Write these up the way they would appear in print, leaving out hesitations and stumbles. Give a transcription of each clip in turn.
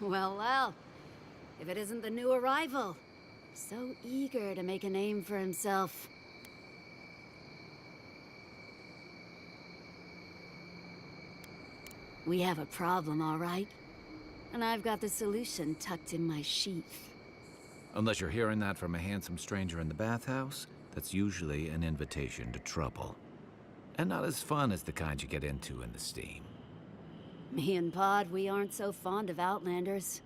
Well, if it isn't the new arrival. So eager to make a name for himself. We have a problem, all right? And I've got the solution tucked in my sheath. Unless you're hearing that from a handsome stranger in the bathhouse, that's usually an invitation to trouble. And not as fun as the kind you get into in the steam. Me and Pod, we aren't so fond of Outlanders.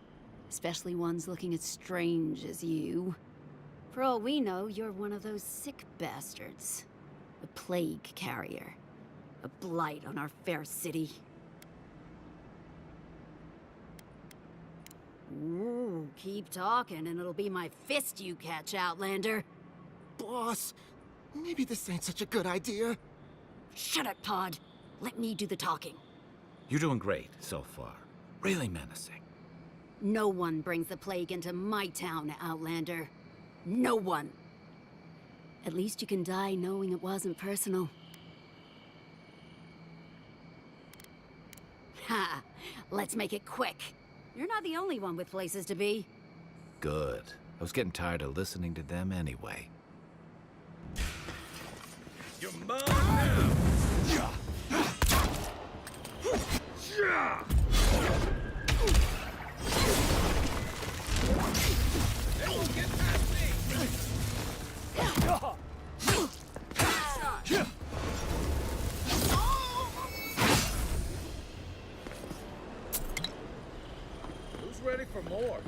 Especially ones looking as strange as you. For all we know, you're one of those sick bastards. A plague carrier. A blight on our fair city. Ooh, keep talking and it'll be my fist you catch, Outlander. Boss, maybe this ain't such a good idea. Shut up, Pod. Let me do the talking. You're doing great so far. Really menacing. No one brings the plague into my town, Outlander. No one. At least you can die knowing it wasn't personal. Ha! Let's make it quick. You're not the only one with places to be. Good. I was getting tired of listening to them anyway. You're mine now! They won't get past me! Who's ready for more?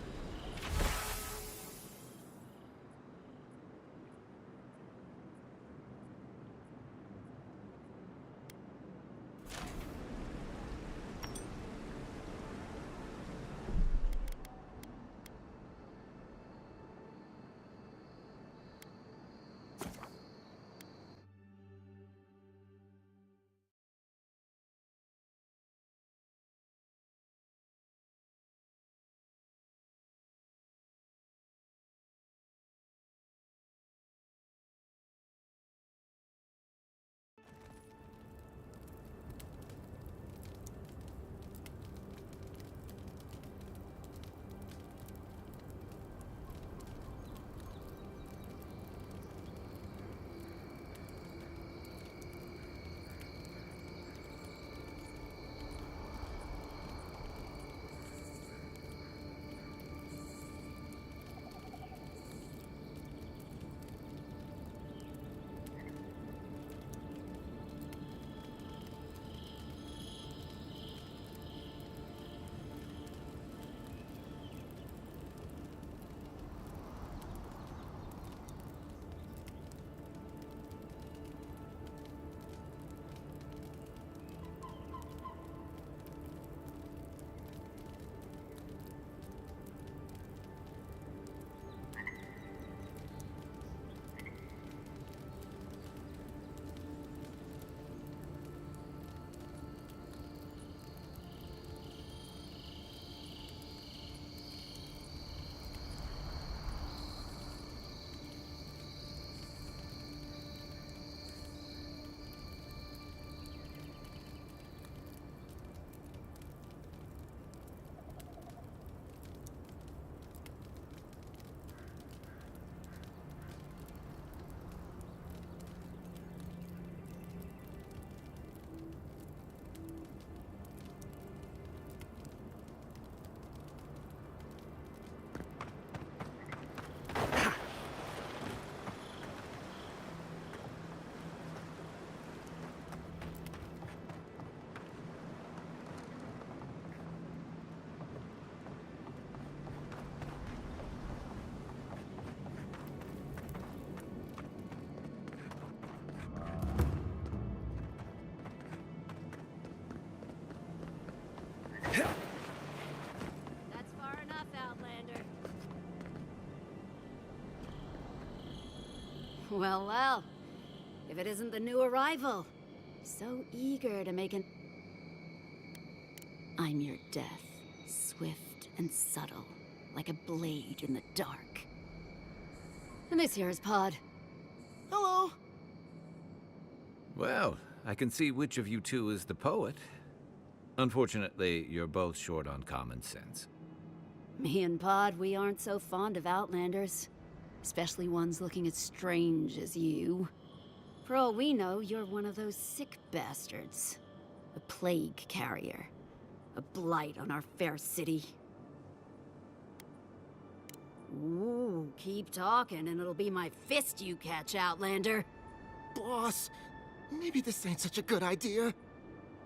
That's far enough, Outlander. Well, if it isn't the new arrival. So eager to make an... I'm your death, swift and subtle, like a blade in the dark. And this here is Pod. Hello. Well, I can see which of you two is the poet. Unfortunately, you're both short on common sense. Me and Pod, we aren't so fond of Outlanders. Especially ones looking as strange as you. For all we know, you're one of those sick bastards. A plague carrier. A blight on our fair city. Ooh, keep talking and it'll be my fist you catch, Outlander. Boss, maybe this ain't such a good idea.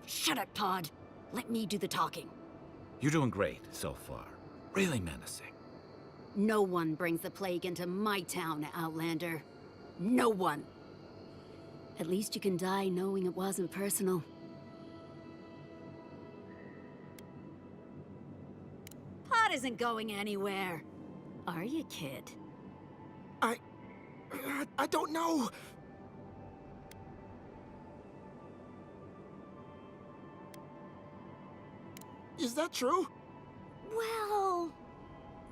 Shut it, Pod. Let me do the talking. You're doing great so far. Really menacing. No one brings the plague into my town, Outlander. No one. At least you can die knowing it wasn't personal. Pod isn't going anywhere. Are you, kid? I don't know. Is that true? Well...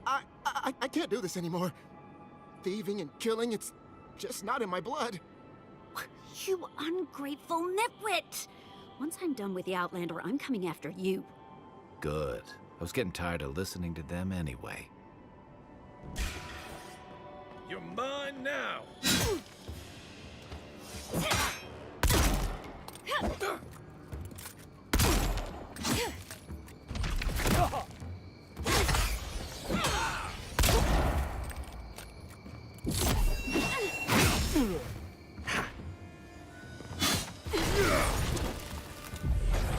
I can't do this anymore. Thieving and killing, it's just not in my blood. You ungrateful nitwit! Once I'm done with the Outlander, I'm coming after you. Good. I was getting tired of listening to them anyway. You're mine now!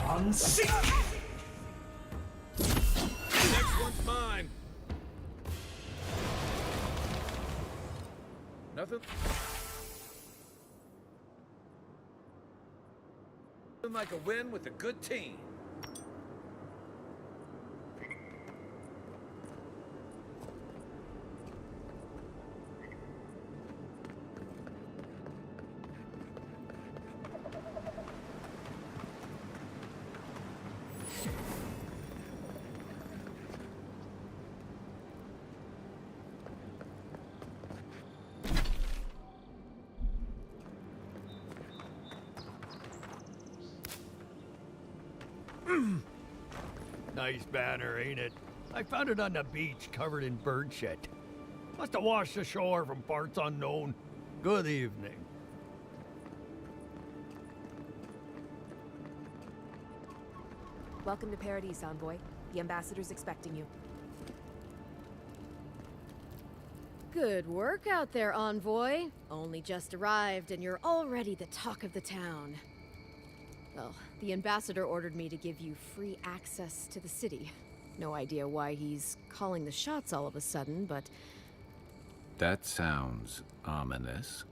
Unseat! Next one's mine! Nothing? Nothing like a win with a good team. Nice banner, ain't it? I found it on the beach, covered in bird shit. Must have washed ashore from parts unknown. Good evening. Welcome to Paradis, Envoy. The ambassador's expecting you. Good work out there, Envoy. Only just arrived and you're already the talk of the town. Well, the ambassador ordered me to give you free access to the city. No idea why he's calling the shots all of a sudden, but... That sounds ominous.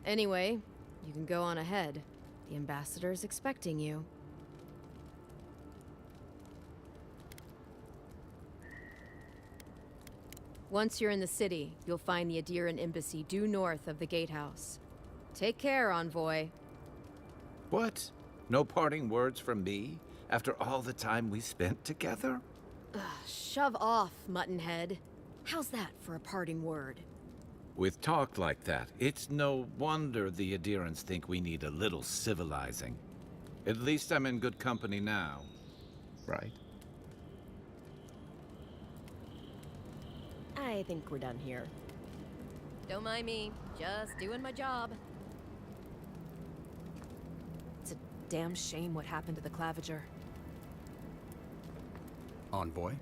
Anyway, you can go on ahead. The ambassador's expecting you. Once you're in the city, you'll find the Adiran embassy due north of the gatehouse. Take care, Envoy. What? No parting words from me? After all the time we spent together? Shove off, Muttonhead. How's that for a parting word? With talk like that, it's no wonder the Adirans think we need a little civilizing. At least I'm in good company now, right? I think we're done here. Don't mind me, just doing my job. It's a damn shame what happened to the Claviger. Envoy?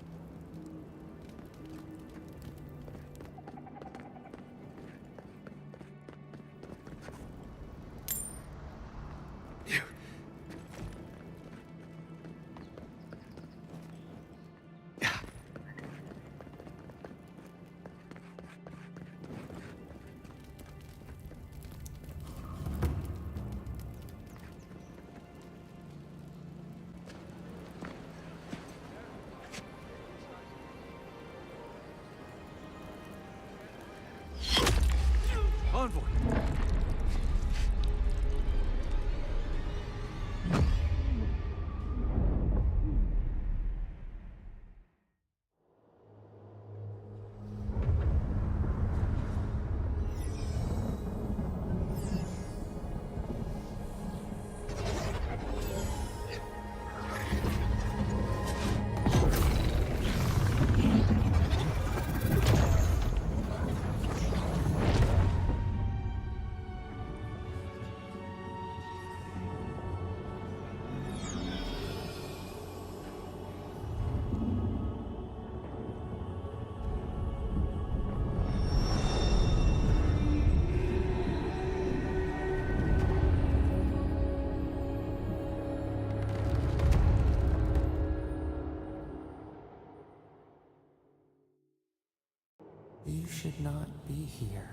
You should not be here.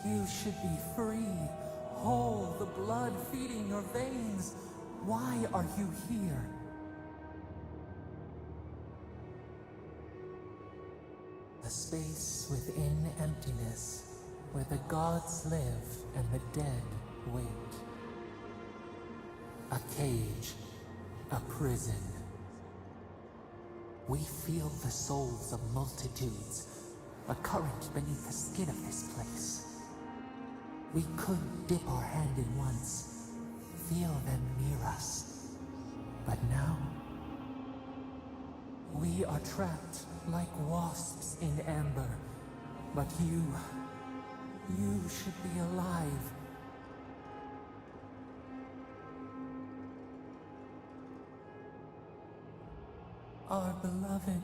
You should be free, whole, the blood feeding your veins. Why are you here? A space within emptiness, where the gods live and the dead wait. A cage, a prison. We feel the souls of multitudes, a current beneath the skin of this place. We could dip our hand in once, feel them near us. But now, we are trapped like wasps in amber. But you should be alive. Our beloved,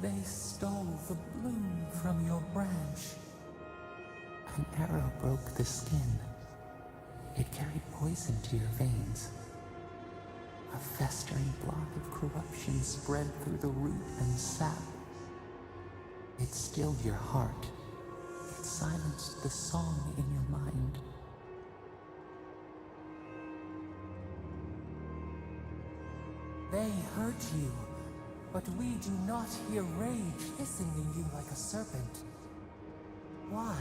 they stole the bloom from your branch. An arrow broke the skin. It carried poison to your veins. A festering block of corruption spread through the root and sap. It stilled your heart. It silenced the song in your mind. They hurt you, but we do not hear rage hissing in you like a serpent. Why?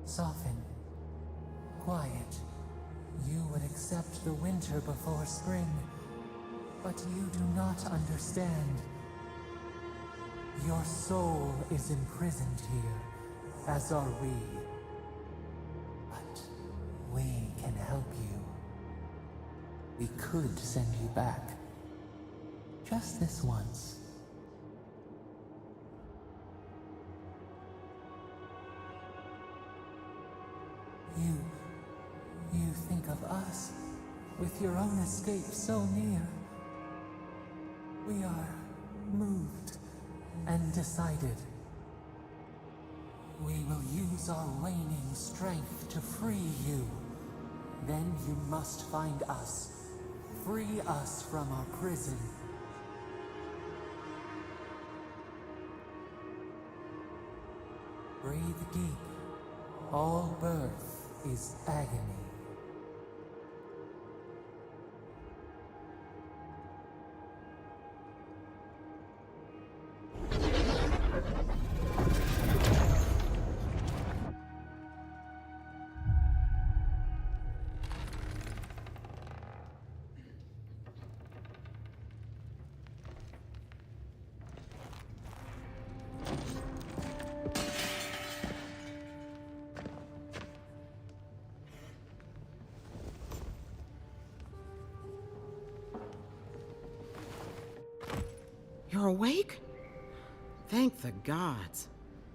Soften. Quiet. You would accept the winter before spring, but you do not understand. Your soul is imprisoned here, as are we. But we can help you. We could send you back. Just this once. You think of us, with your own escape so near. We are moved and decided. We will use our waning strength to free you. Then you must find us. Free us from our prison. Breathe deep. All birth is agony. You're awake? Thank the gods.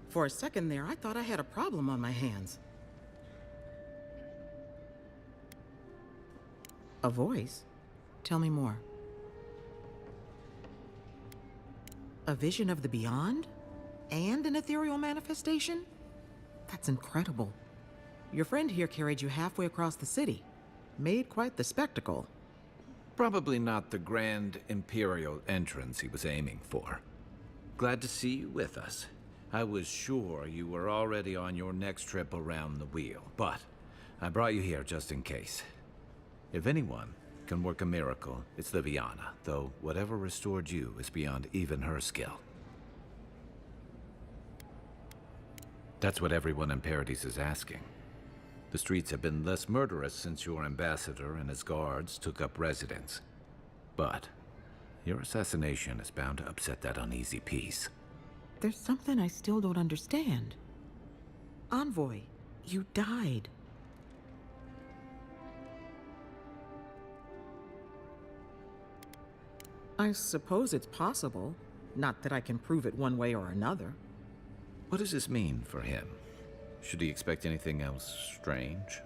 For a second there, I thought I had a problem on my hands. A voice? Tell me more. A vision of the beyond? And an ethereal manifestation? That's incredible. Your friend here carried you halfway across the city. Made quite the spectacle. Probably not the grand imperial entrance he was aiming for. Glad to see you with us. I was sure you were already on your next trip around the wheel, but I brought you here just in case. If anyone can work a miracle, it's Liviana, though whatever restored you is beyond even her skill. That's what everyone in Paradis is asking. The streets have been less murderous since your ambassador and his guards took up residence. But your assassination is bound to upset that uneasy peace. There's something I still don't understand. Envoy, you died. I suppose it's possible. Not that I can prove it one way or another. What does this mean for him? Should he expect anything else strange?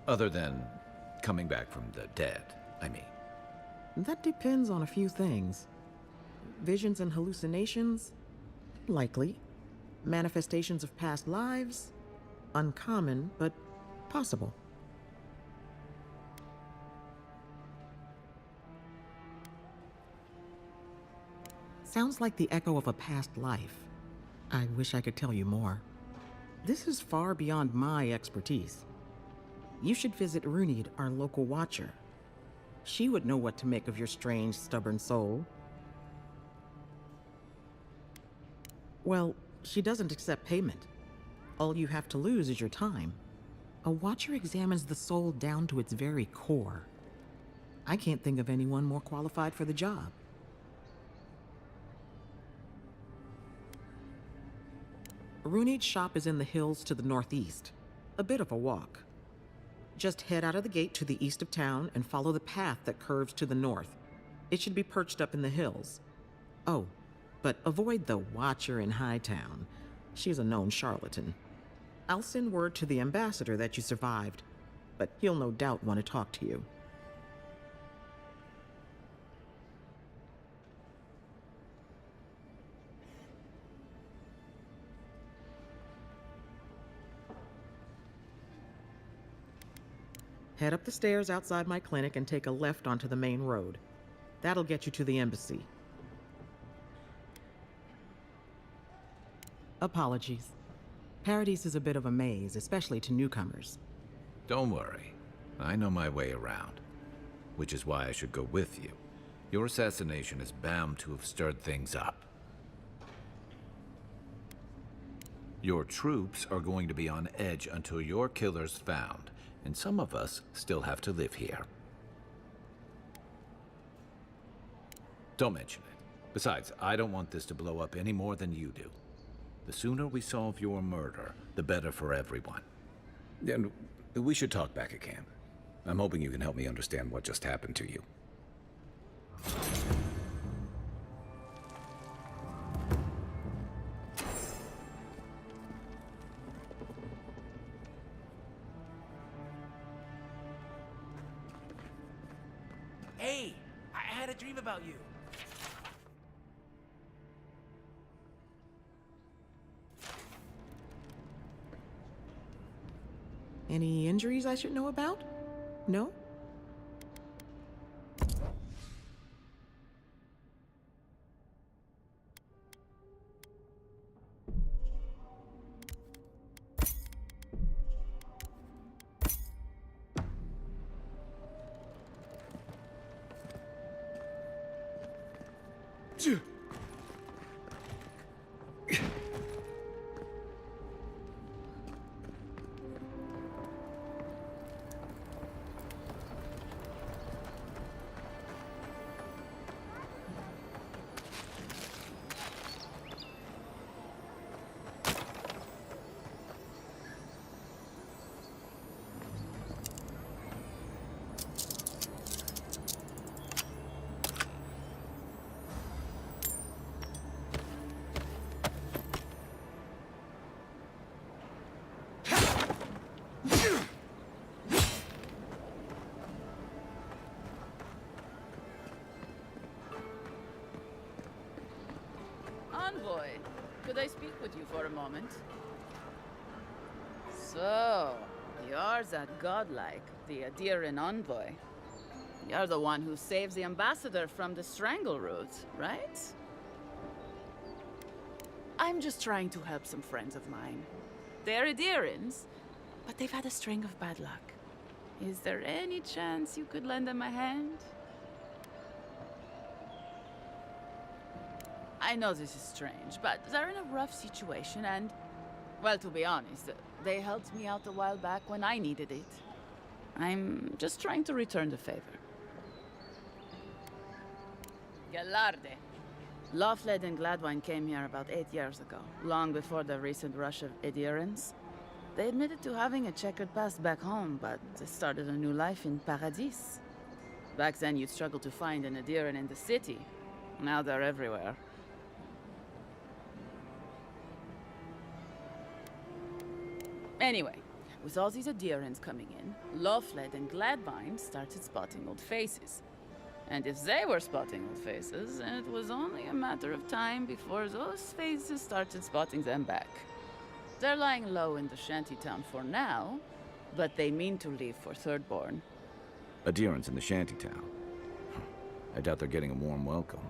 Other than coming back from the dead, I mean. That depends on a few things. Visions and hallucinations? Likely. Manifestations of past lives? Uncommon, but possible. Sounds like the echo of a past life. I wish I could tell you more. This is far beyond my expertise. You should visit Runid, our local watcher. She would know what to make of your strange, stubborn soul. Well, she doesn't accept payment. All you have to lose is your time. A watcher examines the soul down to its very core. I can't think of anyone more qualified for the job. Runid's shop is in the hills to the northeast. A bit of a walk. Just head out of the gate to the east of town and follow the path that curves to the north. It should be perched up in the hills. Oh, but avoid the Watcher in Hightown. She's a known charlatan. I'll send word to the ambassador that you survived, but he'll no doubt want to talk to you. Head up the stairs outside my clinic and take a left onto the main road. That'll get you to the embassy. Apologies. Paradis is a bit of a maze, especially to newcomers. Don't worry. I know my way around. Which is why I should go with you. Your assassination is bound to have stirred things up. Your troops are going to be on edge until your killer's found, and some of us still have to live here. Don't mention it. Besides, I don't want this to blow up any more than you do. The sooner we solve your murder, the better for everyone. And we should talk back at camp. I'm hoping you can help me understand what just happened to you. Hey, I had a dream about you. Any injuries I should know about? No? Envoy, could I speak with you for a moment? So, you're that godlike, the Adiran envoy. You're the one who saves the ambassador from the strangle root, right? I'm just trying to help some friends of mine. They're Adirans, but they've had a string of bad luck. Is there any chance you could lend them a hand? I know this is strange, but they're in a rough situation and, well, to be honest, they helped me out a while back when I needed it. I'm just trying to return the favor. Galarde. Loughled and Gladwine came here about 8 years ago, long before the recent rush of adherents. They admitted to having a checkered past back home, but they started a new life in Paradis. Back then, you'd struggle to find an adherent in the city. Now they're everywhere. Anyway, with all these adherents coming in, Loughled and Gladwine started spotting old faces. And if they were spotting old faces, it was only a matter of time before those faces started spotting them back. They're lying low in the shantytown for now, but they mean to leave for Thirdborn. Adherents in the shantytown. I doubt they're getting a warm welcome.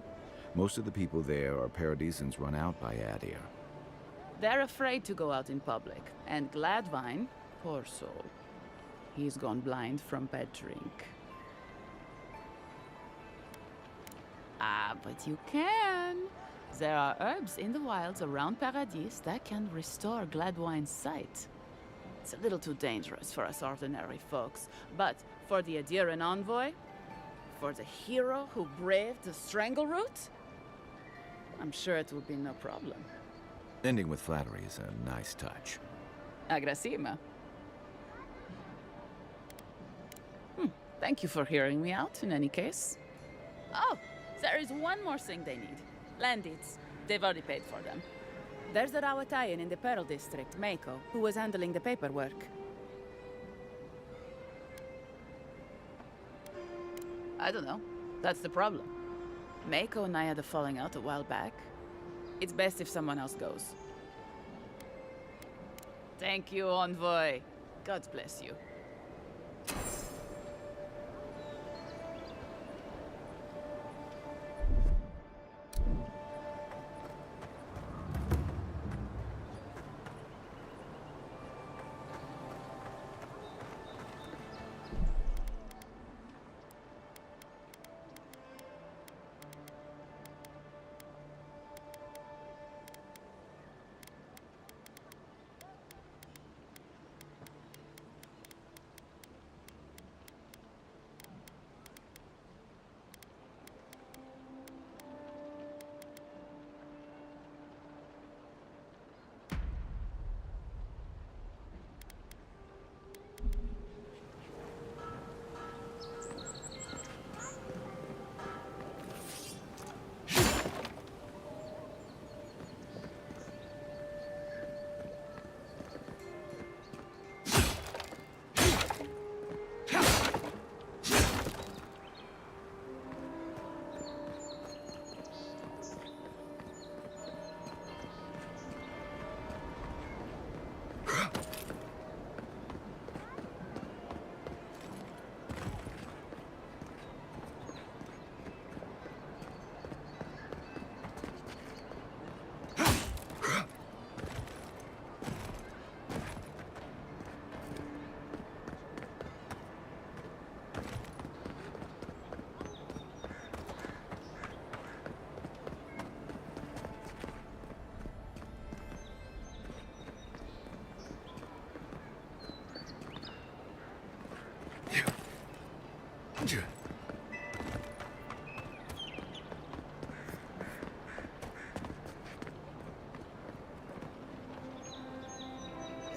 Most of the people there are Paradisans run out by Adir. They're afraid to go out in public. And Gladvine, poor soul, he's gone blind from bad drink. Ah, but you can. There are herbs in the wilds around Paradis that can restore Gladwine's sight. It's a little too dangerous for us ordinary folks, but for the Adiran envoy, for the hero who braved the strangle route, I'm sure it will be no problem. Ending with flattery is a nice touch. Agrasima. Thank you for hearing me out, in any case. Oh, there is one more thing they need. Land deeds. They've already paid for them. There's a Rawatayan in the Pearl District, Mako, who was handling the paperwork. I don't know. That's the problem. Mako and I had a falling out a while back. It's best if someone else goes. Thank you, Envoy. God bless you.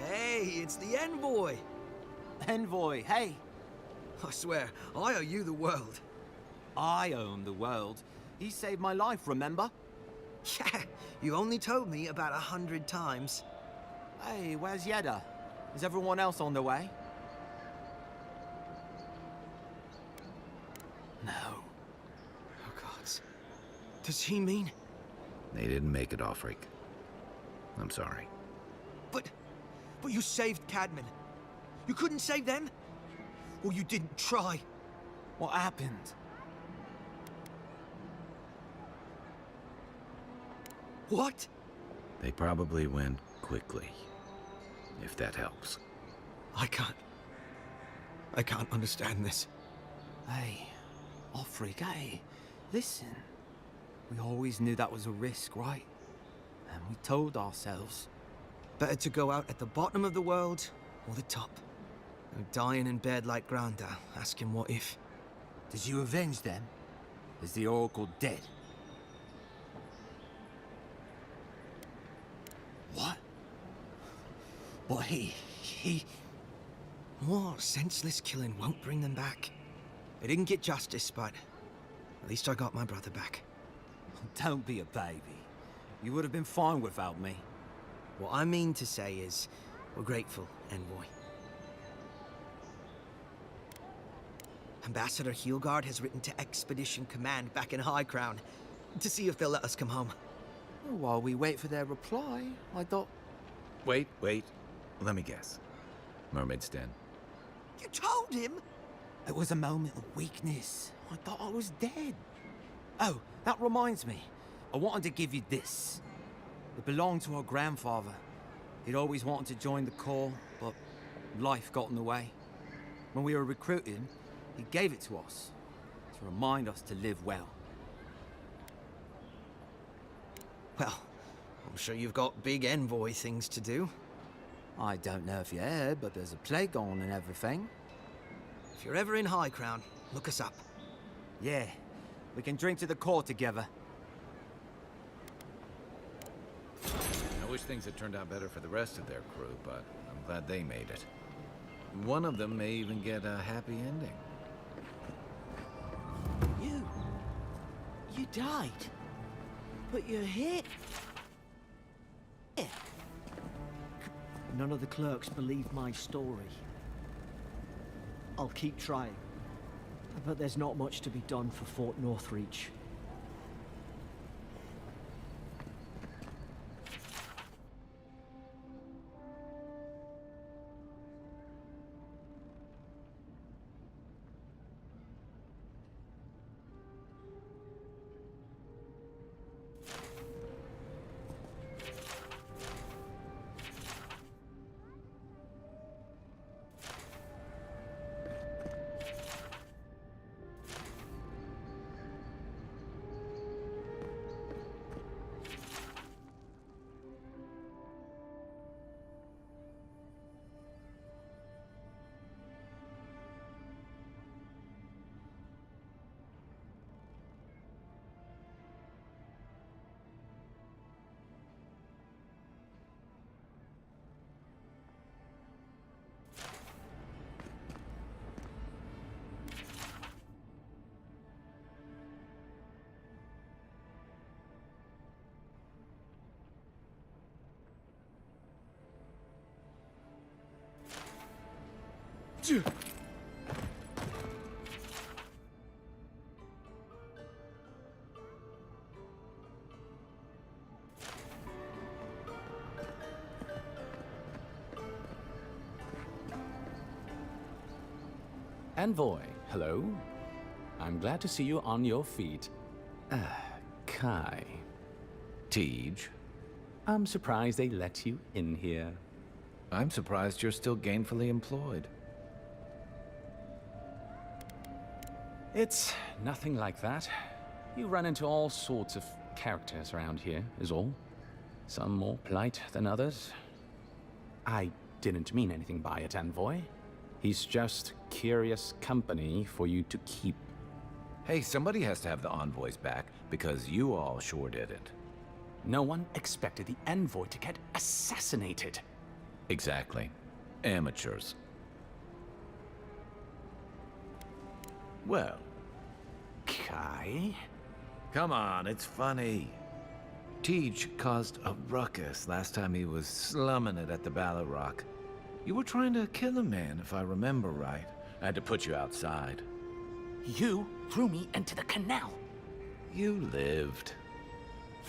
Hey, it's the Envoy! Envoy, hey! I swear, I owe you the world. I own the world. He saved my life, remember? Yeah, you only told me about 100 times. Hey, where's Yeda? Is everyone else on the way? No. Oh, gods. Does he mean... They didn't make it, Offric. I'm sorry. But you saved Cadman. You couldn't save them? Or you didn't try? What happened? What? They probably went quickly, if that helps. I can't understand this. Hey, Offric, hey, listen. We always knew that was a risk, right? And we told ourselves. Better to go out at the bottom of the world, or the top. And dying in bed like Granda, asking what if. Did you avenge them? Is the Oracle dead? What? But he... More senseless killing won't bring them back. They didn't get justice, but at least I got my brother back. Don't be a baby. You would have been fine without me. What I mean to say is, we're grateful, Envoy. Ambassador Heelgard has written to Expedition Command back in High Crown to see if they'll let us come home. Well, while we wait for their reply, I thought... Wait. Let me guess. Mermaid's Den. You told him? It was a moment of weakness. I thought I was dead. Oh, that reminds me. I wanted to give you this. It belonged to our grandfather. He'd always wanted to join the Corps, but life got in the way. When we were recruiting, he gave it to us to remind us to live well. Well, I'm sure you've got big envoy things to do. I don't know if you heard, but there's a plague on and everything. If you're ever in High Crown, look us up. Yeah, we can drink to the Corps together. I wish things had turned out better for the rest of their crew, but I'm glad they made it. One of them may even get a happy ending. You died. But you're here. None of the clerks believe my story. I'll keep trying. But there's not much to be done for Fort Northreach. Envoy, hello. I'm glad to see you on your feet. Kai. Tej. I'm surprised they let you in here. I'm surprised you're still gainfully employed. It's nothing like that. You run into all sorts of characters around here, is all. Some more polite than others. I didn't mean anything by it, Envoy. He's just curious company for you to keep. Hey, somebody has to have the envoys back, because you all sure didn't. No one expected the Envoy to get assassinated. Exactly. Amateurs. Well. Kai? Come on, it's funny. Tej caused a ruckus last time he was slumming it at the Ballarrock. You were trying to kill a man, if I remember right. I had to put you outside. You threw me into the canal. You lived.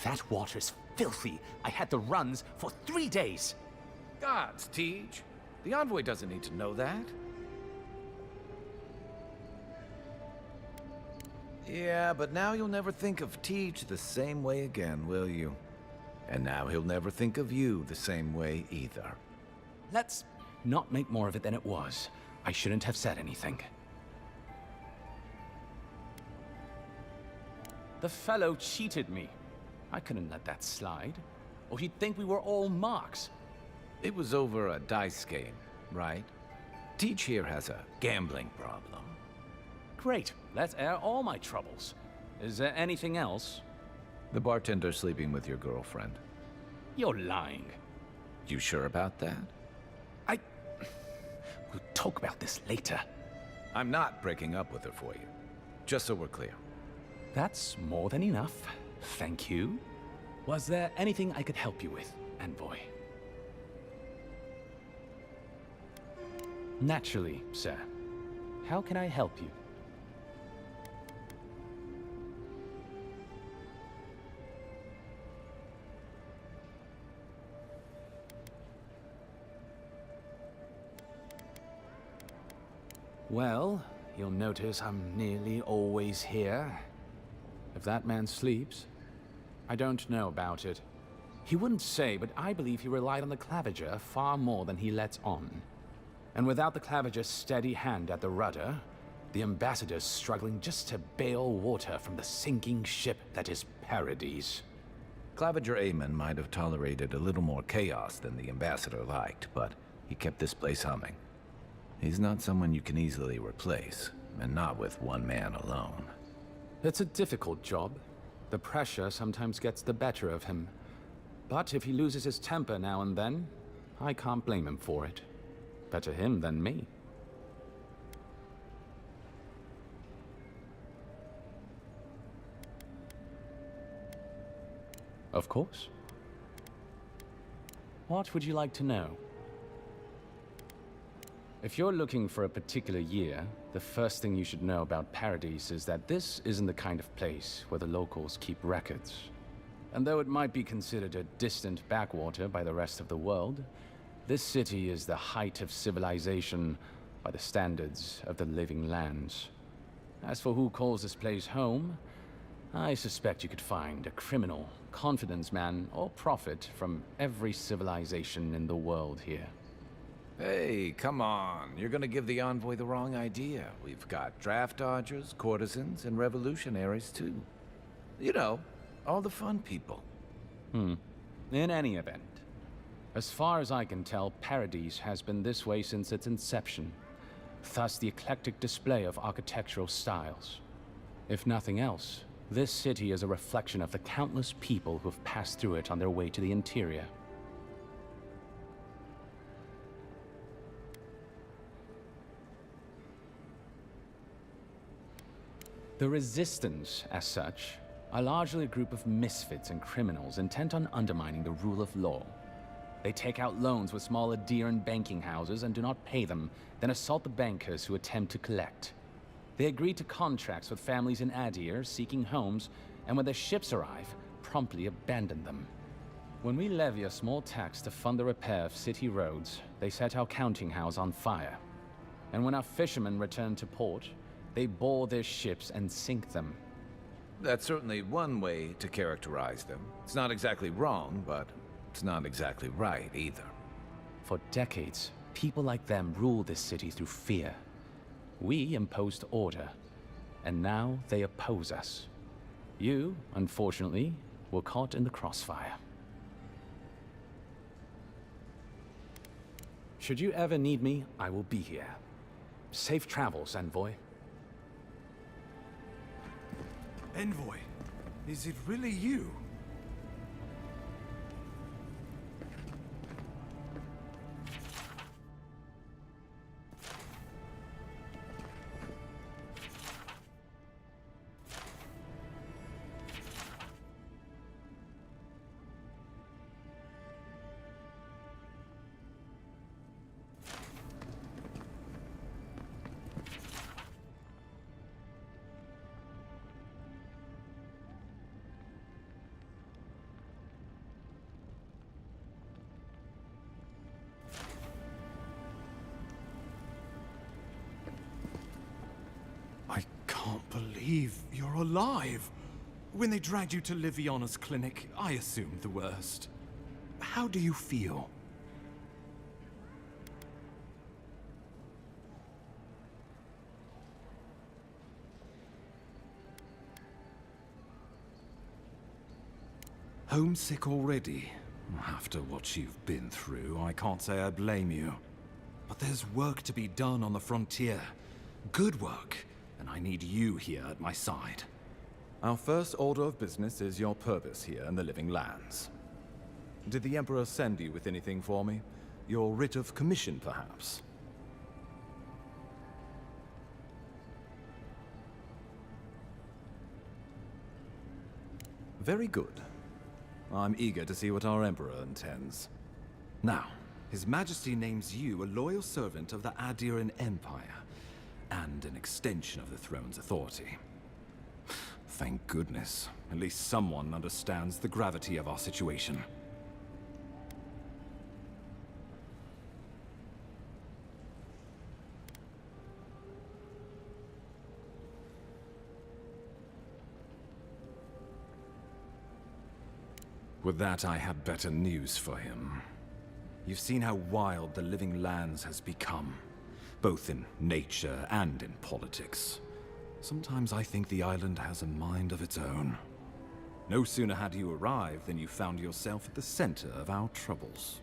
That water's filthy. I had the runs for 3 days. Gods, Tej. The envoy doesn't need to know that. Yeah, but now you'll never think of Tej the same way again, will you? And now he'll never think of you the same way either. Let's not make more of it than it was. I shouldn't have said anything. The fellow cheated me. I couldn't let that slide. Or he'd think we were all marks. It was over a dice game, right? Tej here has a gambling problem. Great. Let's air all my troubles. Is there anything else? The bartender sleeping with your girlfriend. You're lying. You sure about that? We'll talk about this later. I'm not breaking up with her for you. Just so we're clear. That's more than enough. Thank you. Was there anything I could help you with, Envoy? Naturally, sir. How can I help you? Well, you'll notice I'm nearly always here. If that man sleeps, I don't know about it. He wouldn't say, but I believe he relied on the Claviger far more than he lets on. And without the Claviger's steady hand at the rudder, the ambassador's struggling just to bail water from the sinking ship that is Paradis. Claviger Amon might have tolerated a little more chaos than the ambassador liked, but he kept this place humming. He's not someone you can easily replace, and not with one man alone. It's a difficult job. The pressure sometimes gets the better of him. But if he loses his temper now and then, I can't blame him for it. Better him than me. Of course. What would you like to know? If you're looking for a particular year, the first thing you should know about Paradis is that this isn't the kind of place where the locals keep records. And though it might be considered a distant backwater by the rest of the world, this city is the height of civilization by the standards of the living lands. As for who calls this place home, I suspect you could find a criminal, confidence man, or prophet from every civilization in the world here. Hey, come on. You're gonna give the envoy the wrong idea. We've got draft dodgers, courtesans, and revolutionaries, too. You know, all the fun people. In any event, as far as I can tell, Paradis has been this way since its inception. Thus the eclectic display of architectural styles. If nothing else, this city is a reflection of the countless people who have passed through it on their way to the interior. The Resistance, as such, are largely a group of misfits and criminals intent on undermining the rule of law. They take out loans with small Adiran banking houses and do not pay them, then assault the bankers who attempt to collect. They agree to contracts with families in Adir seeking homes, and when their ships arrive, promptly abandon them. When we levy a small tax to fund the repair of city roads, they set our counting house on fire. And when our fishermen return to port, they board their ships and sink them. That's certainly one way to characterize them. It's not exactly wrong, but it's not exactly right either. For decades, people like them ruled this city through fear. We imposed order, and now they oppose us. You, unfortunately, were caught in the crossfire. Should you ever need me, I will be here. Safe travels, Envoy. Envoy, is it really you? I can't believe you're alive. When they dragged you to Liviana's clinic, I assumed the worst. How do you feel? Homesick already? After what you've been through, I can't say I blame you. But there's work to be done on the frontier. Good work. And I need you here at my side. Our first order of business is your purpose here in the Living Lands. Did the Emperor send you with anything for me? Your writ of commission, perhaps? Very good. I'm eager to see what our Emperor intends. Now, His Majesty names you a loyal servant of the Adiran Empire, and an extension of the throne's authority. Thank goodness. At least someone understands the gravity of our situation. With that, I have better news for him. You've seen how wild the Living Lands has become, both in nature and in politics. Sometimes I think the island has a mind of its own. No sooner had you arrived than you found yourself at the center of our troubles.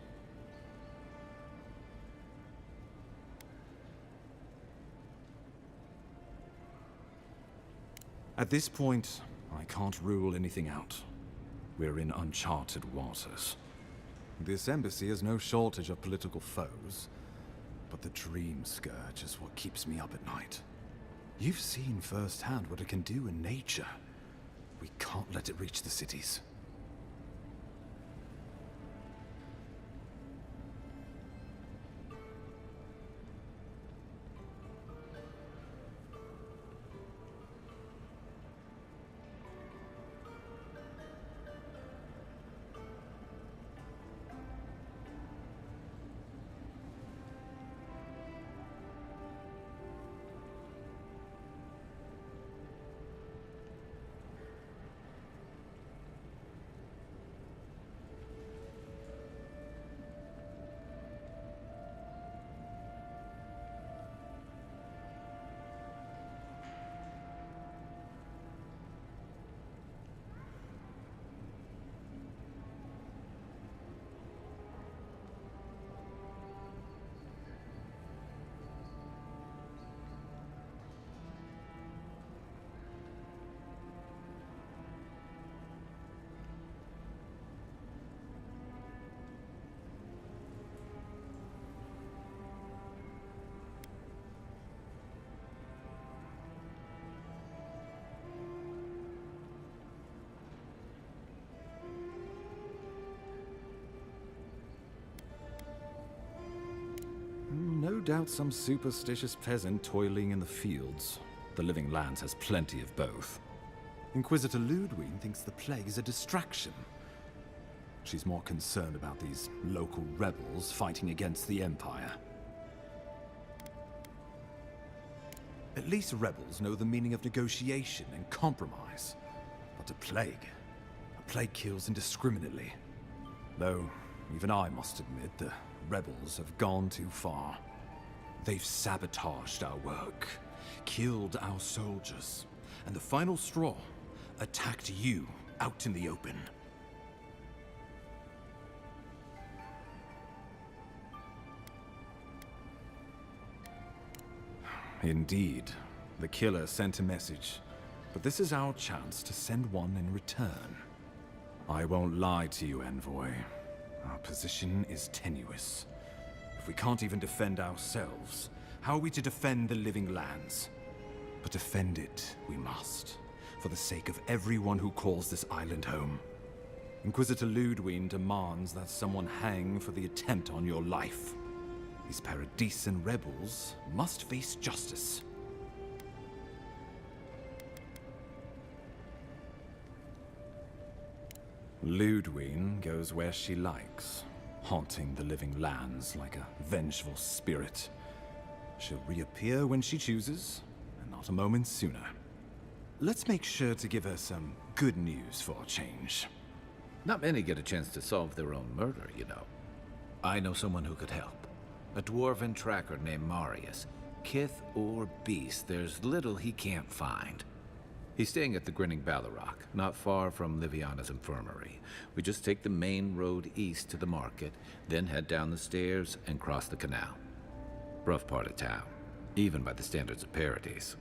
At this point, I can't rule anything out. We're in uncharted waters. This embassy has no shortage of political foes, but the Dream Scourge is what keeps me up at night. You've seen firsthand what it can do in nature. We can't let it reach the cities. No doubt some superstitious peasant toiling in the fields. The Living Lands has plenty of both. Inquisitor Ludwig thinks the plague is a distraction. She's more concerned about these local rebels fighting against the Empire. At least rebels know the meaning of negotiation and compromise. But a plague kills indiscriminately. Though, even I must admit, the rebels have gone too far. They've sabotaged our work, killed our soldiers, and the final straw, attacked you out in the open. Indeed, the killer sent a message, but this is our chance to send one in return. I won't lie to you, Envoy. Our position is tenuous. If we can't even defend ourselves, how are we to defend the Living Lands? But defend it we must, for the sake of everyone who calls this island home. Inquisitor Ludwig demands that someone hang for the attempt on your life. These Paradisan rebels must face justice. Ludwig goes where she likes, haunting the Living Lands like a vengeful spirit. She'll reappear when she chooses, and not a moment sooner. Let's make sure to give her some good news for a change. Not many get a chance to solve their own murder, you know. I know someone who could help. A dwarven tracker named Marius. Kith or beast, there's little he can't find. He's staying at the Grinning Ballarrock, not far from Liviana's infirmary. We just take the main road east to the market, then head down the stairs and cross the canal. Rough part of town, even by the standards of Paradis.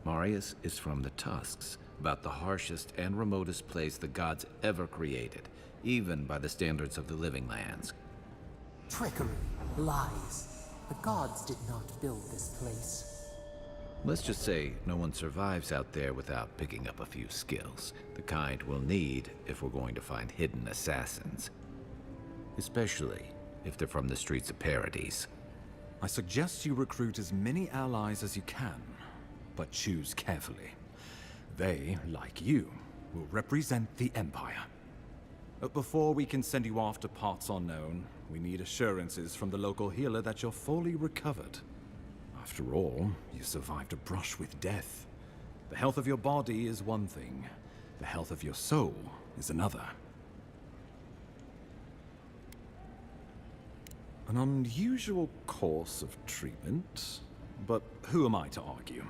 Marius is from the Tusks, about the harshest and remotest place the gods ever created, even by the standards of the Living Lands. Trickery, lies. The gods did not build this place. Let's just say no one survives out there without picking up a few skills, the kind we'll need if we're going to find hidden assassins. Especially if they're from the streets of Paradis. I suggest you recruit as many allies as you can, but choose carefully. They, like you, will represent the Empire. But before we can send you off to parts unknown, we need assurances from the local healer that you're fully recovered. After all, you survived a brush with death. The health of your body is one thing. The health of your soul is another. An unusual course of treatment, but who am I to argue?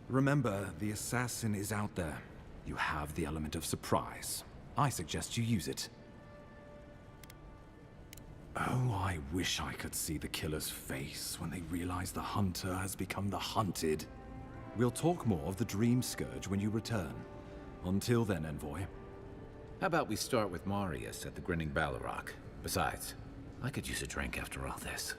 Remember, the assassin is out there. You have the element of surprise. I suggest you use it. Oh, I wish I could see the killer's face when they realize the hunter has become the hunted. We'll talk more of the Dream Scourge when you return. Until then, Envoy. How about we start with Marius at the Grinning Balrog? Besides, I could use a drink after all this.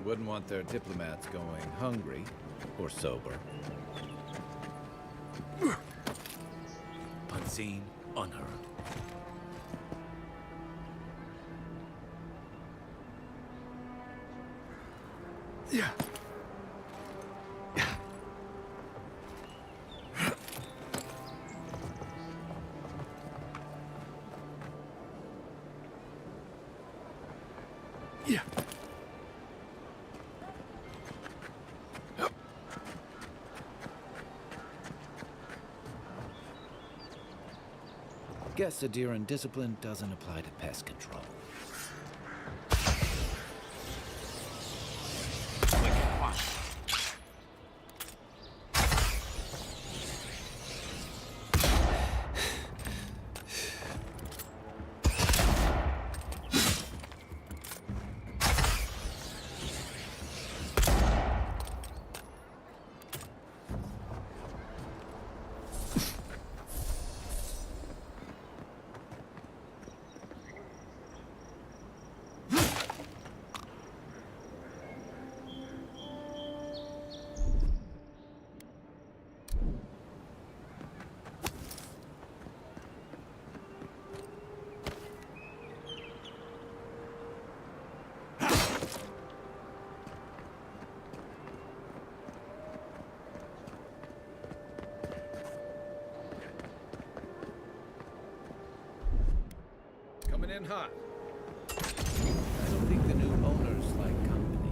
Wouldn't want their diplomats going hungry or sober. Unseen, unheard. Yeah. Yeah. Guess Adiran discipline doesn't apply to pest control. Coming in hot. I don't think the new owners like company.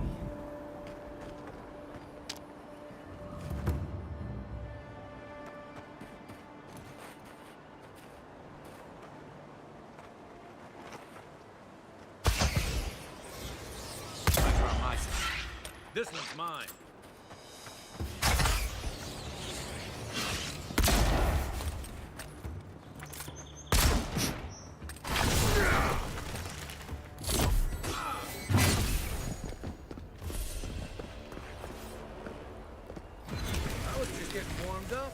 This one's mine. I was just getting warmed up.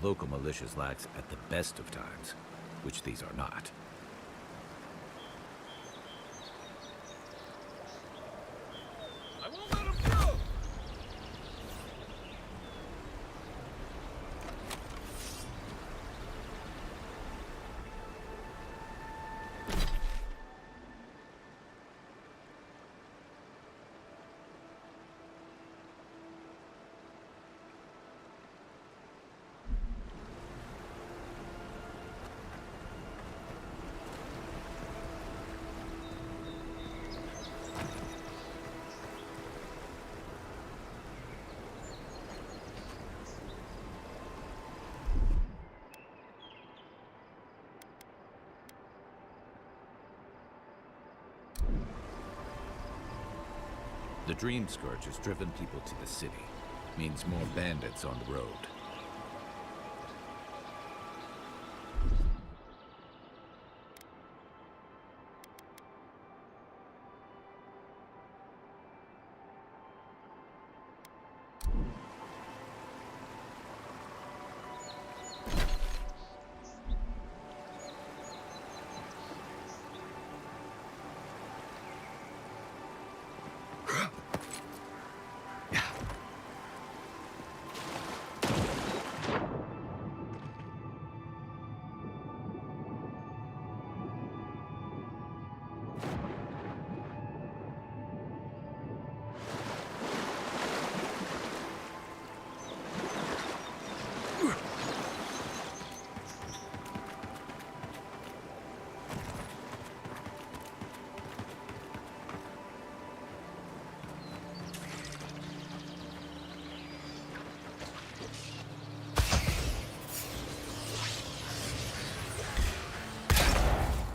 local militia's lax at the best of times, which these are not. I won't let him through! The Dream Scourge has driven people to the city. Means more bandits on the road.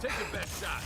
Take your best shot.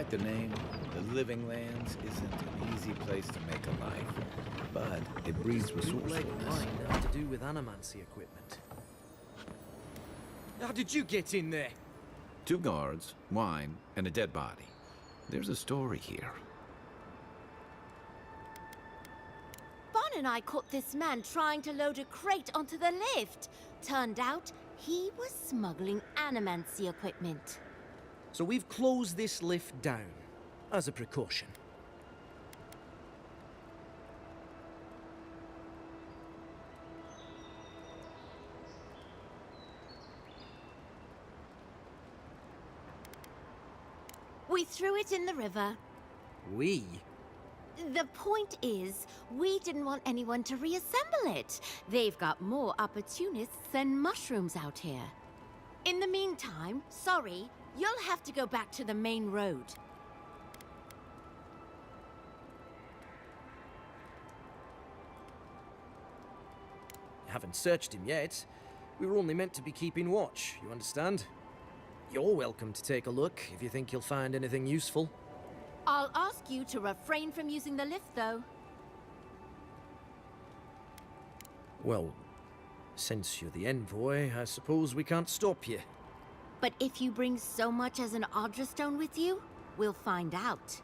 like the name, the Living Lands isn't an easy place to make a life, but it breeds resourcefulness. Wine have to do with animancy equipment. How did you get in there? 2 guards, wine, and a dead body. There's a story here. Bon and I caught this man trying to load a crate onto the lift. Turned out, he was smuggling animancy equipment. So we've closed this lift down, as a precaution. We threw it in the river. We? The point is, we didn't want anyone to reassemble it. They've got more opportunists than mushrooms out here. In the meantime, sorry, you'll have to go back to the main road. Haven't searched him yet. We were only meant to be keeping watch, you understand? You're welcome to take a look if you think you'll find anything useful. I'll ask you to refrain from using the lift, though. Well, since you're the envoy, I suppose we can't stop you. But if you bring so much as an Audra stone with you, we'll find out.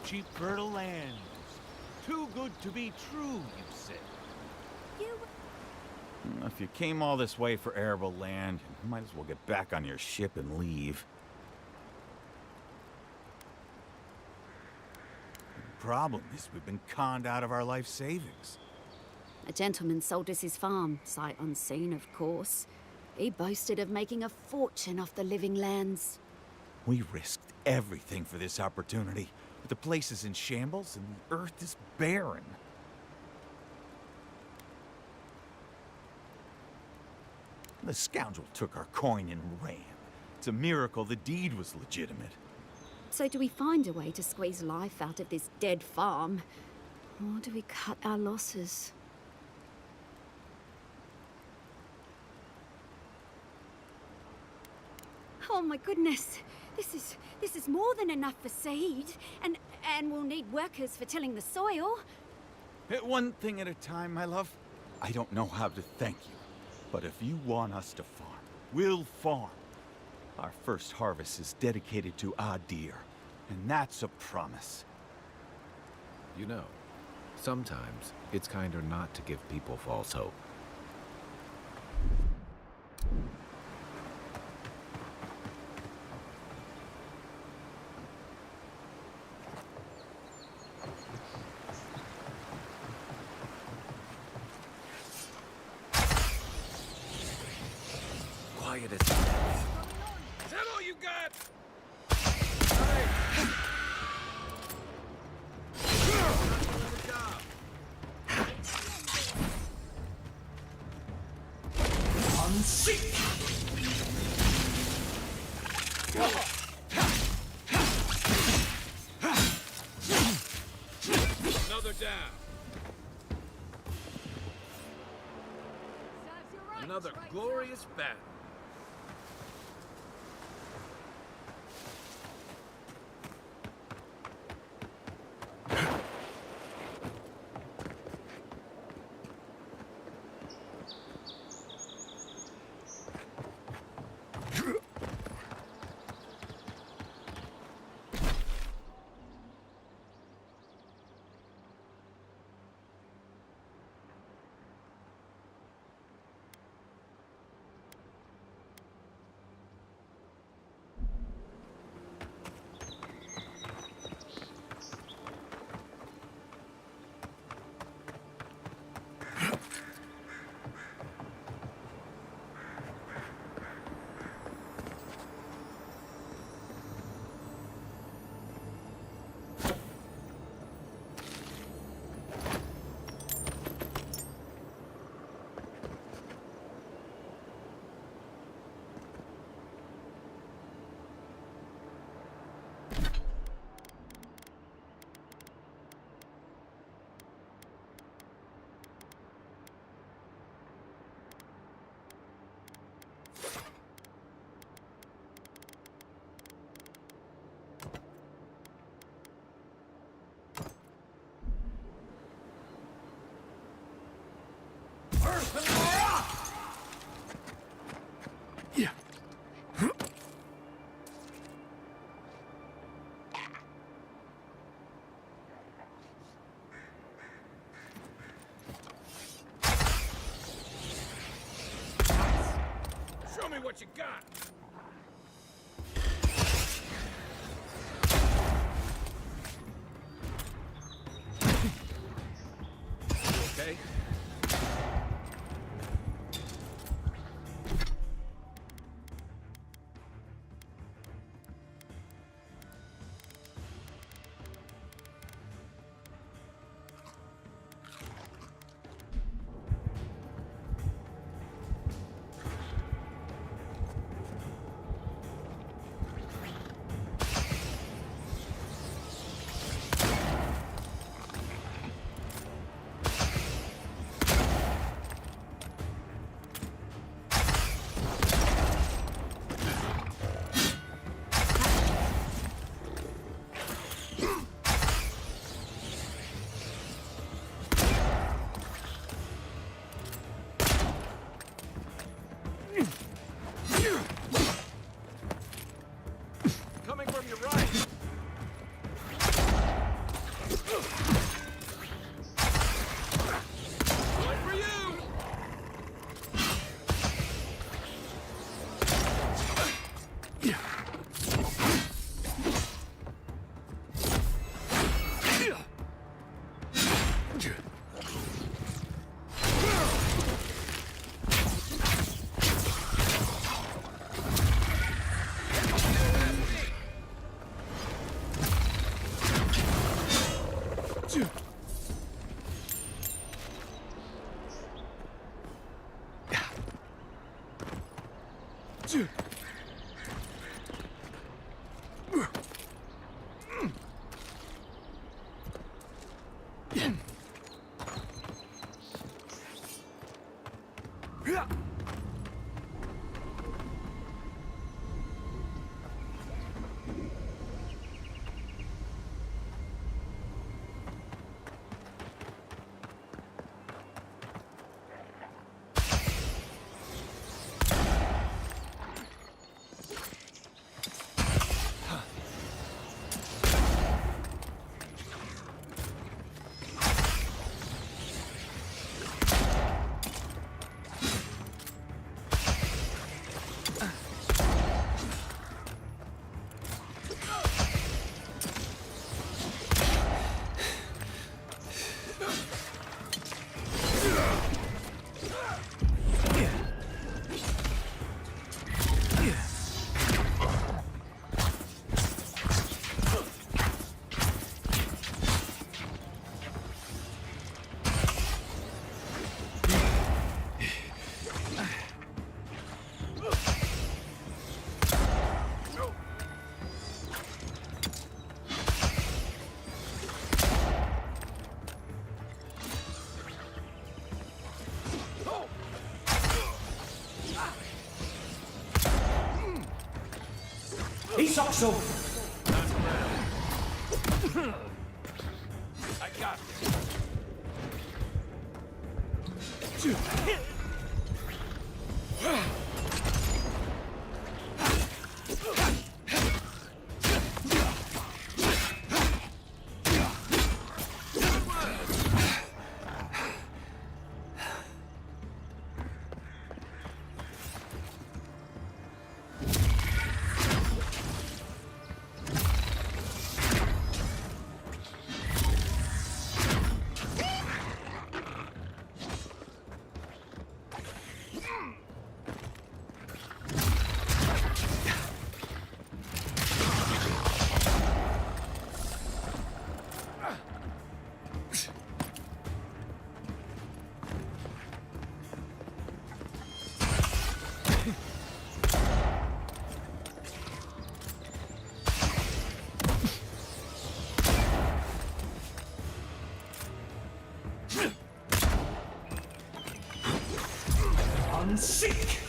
Cheap, fertile land. Too good to be true, you said. If you came all this way for arable land, you might as well get back on your ship and leave. The problem is we've been conned out of our life savings. A gentleman sold us his farm, sight unseen, of course. He boasted of making a fortune off the Living Lands. We risked everything for this opportunity, but the place is in shambles and the earth is barren. The scoundrel took our coin and ran. It's a miracle the deed was legitimate. So do we find a way to squeeze life out of this dead farm? Or do we cut our losses? Oh my goodness! This is more than enough for seed, and we'll need workers for tilling the soil. One thing at a time, my love. I don't know how to thank you, but if you want us to farm, we'll farm. Our first harvest is dedicated to Adir, and that's a promise. You know, sometimes it's kinder not to give people false hope. Quiet as... Is that all you got? Another down. Another glorious battle. me what you got! Okay? Coming from your right! Going for you! He's also. I got Unseek!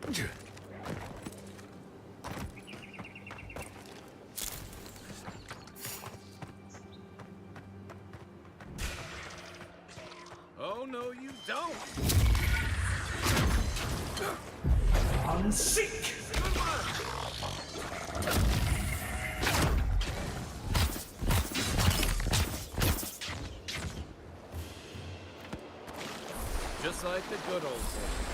Oh, no, you don't! Unseek! Just like the good old days.